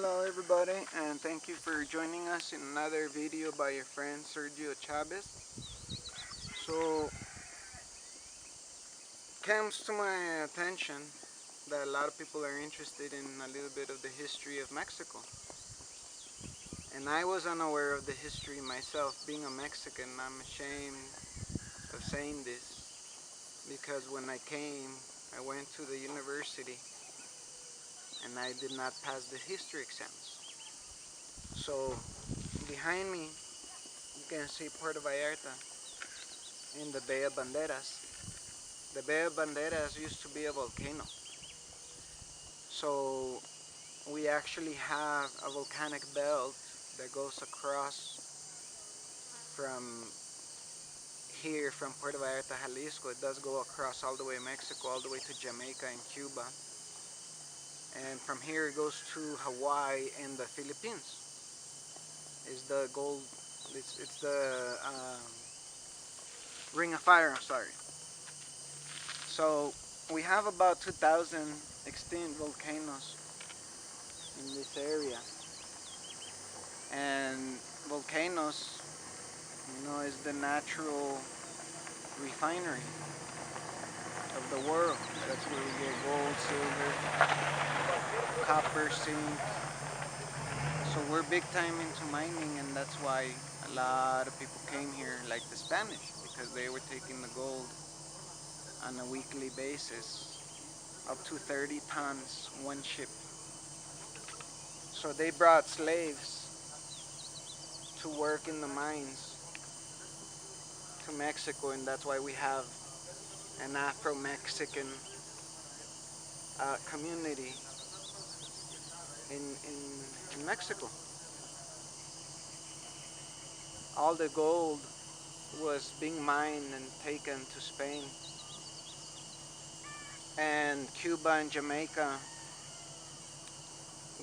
Hello everybody, and thank you for joining us in another video by your friend Sergio Chavez. So, comes to my attention that a lot of people are interested in a little bit of the history of Mexico. And I was unaware of the history myself. Being a Mexican, I'm ashamed of saying this because when I came, I went to the university and I did not pass the history exams. So, behind me, you can see Puerto Vallarta in the Bay of Banderas. The Bay of Banderas used to be a volcano. So we actually have a volcanic belt that goes across from here, from Puerto Vallarta, Jalisco. It does go across all the way to Mexico, all the way to Jamaica and Cuba. And from here it goes to Hawaii and the Philippines. It's the gold, it's the Ring of Fire, I'm sorry. So we have about 2,000 extinct volcanoes in this area, and volcanoes, is the natural refinery of the world. That's where we get gold, silver, copper, zinc. So we're big time into mining, and that's why a lot of people came here, like the Spanish, because they were taking the gold on a weekly basis, up to 30 tons, one ship. So they brought slaves to work in the mines to Mexico, and that's why we have an Afro-Mexican community in Mexico. All the gold was being mined and taken to Spain, and Cuba and Jamaica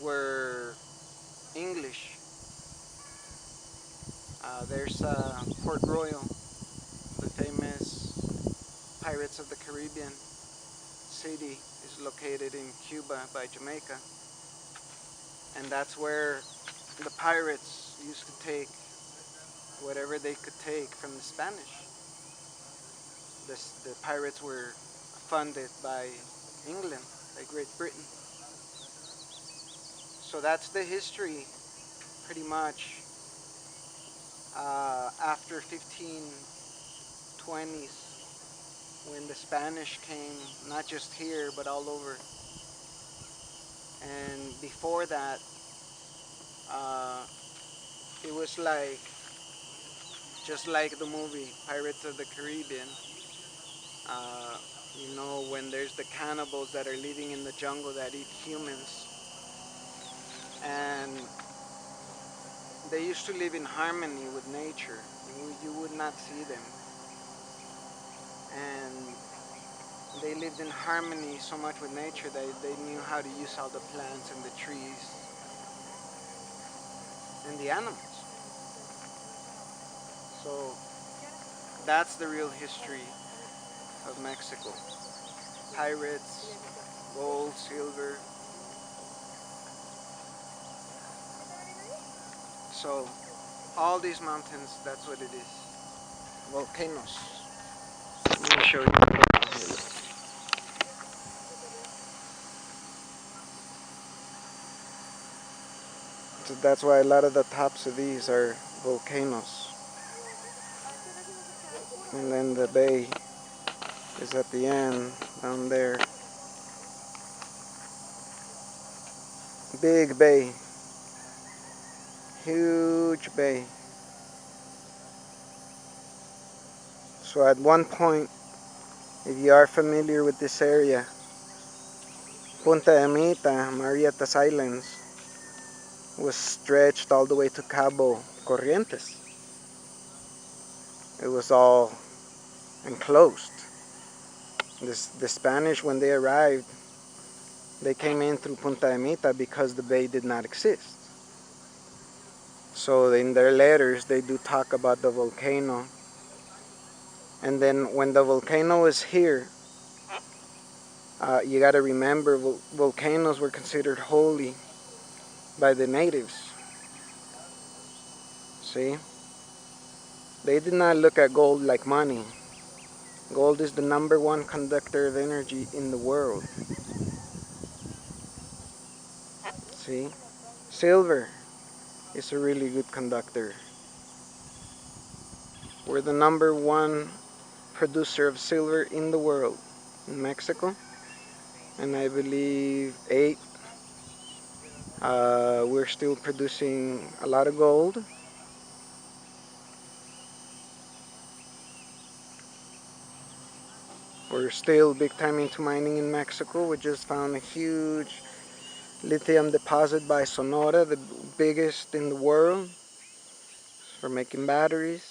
were English. There's Port Royal, the famous Pirates of the Caribbean city, is located in Cuba by Jamaica, and that's where the pirates used to take whatever they could take from the Spanish. The pirates were funded by England, by Great Britain. So that's the history, pretty much. After 1520s, when the Spanish came, not just here, but all over. And before that, it was like, just like the movie Pirates of the Caribbean, uh, when there's the cannibals that are living in the jungle that eat humans. And they used to live in harmony with nature. You would not see them. And they lived in harmony so much with nature that they knew how to use all the plants and the trees and the animals. So that's the real history of Mexico. Pirates, gold, silver. So all these mountains, that's what it is. Volcanoes. Let me show you. So that's why a lot of the tops of these are volcanoes. And then the bay is at the end, down there. Big bay. Huge bay. So at one point, if you are familiar with this area, Punta Emita, Marietas Islands, was stretched all the way to Cabo Corrientes. It was all enclosed. The Spanish, when they arrived, they came in through Punta Emita because the bay did not exist. So in their letters, they do talk about the volcano. And then when the volcano is here, you got to remember volcanoes were considered holy by the natives. See? They did not look at gold like money. Gold is the #1 conductor of energy in the world. See? Silver is a really good conductor. We're the #1 producer of silver in the world, in Mexico, and I believe 8. We're still producing a lot of gold. We're still big time into mining in Mexico. We just found a huge lithium deposit by Sonora, the biggest in the world, for making batteries.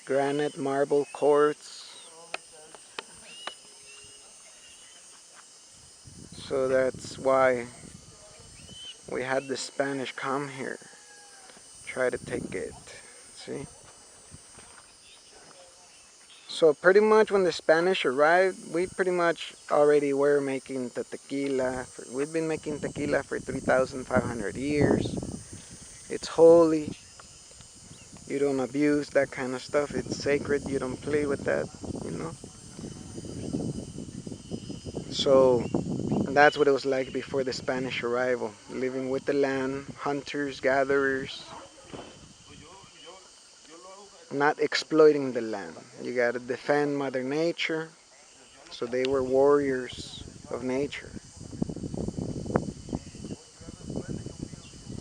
Granite, marble, quartz. So that's why we had the Spanish come here, try to take it. See? So pretty much when the Spanish arrived, we pretty much already were making the tequila. We've been making tequila for 3,500 years. It's holy. You don't abuse that kind of stuff. It's sacred. You don't play with that, you know. So that's what it was like before the Spanish arrival. Living with the land, hunters, gatherers, not exploiting the land. You gotta defend Mother Nature. So they were warriors of nature.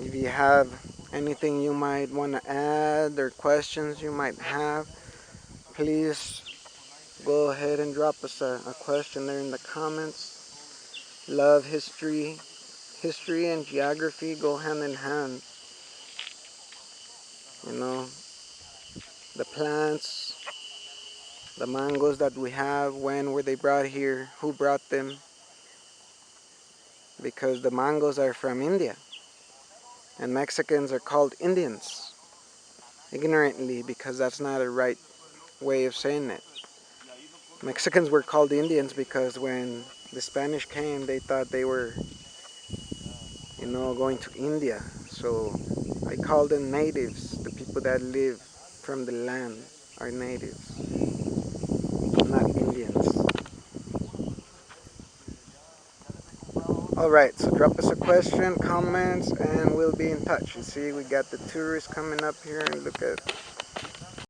If you have anything you might want to add or questions you might have, please go ahead and drop us a question there in the comments. Love history. History and geography go hand in hand. You know, the plants, the mangoes that we have, when were they brought here, who brought them? Because the mangoes are from India. And Mexicans are called Indians. Ignorantly, because that's not a right way of saying it. Mexicans were called Indians because when the Spanish came, they thought they were, you know, going to India. So I call them natives. The people that live from the land are natives, not Indians. Alright, so drop us a question, comments, and we'll be in touch. You see, we got the tourists coming up here, and look at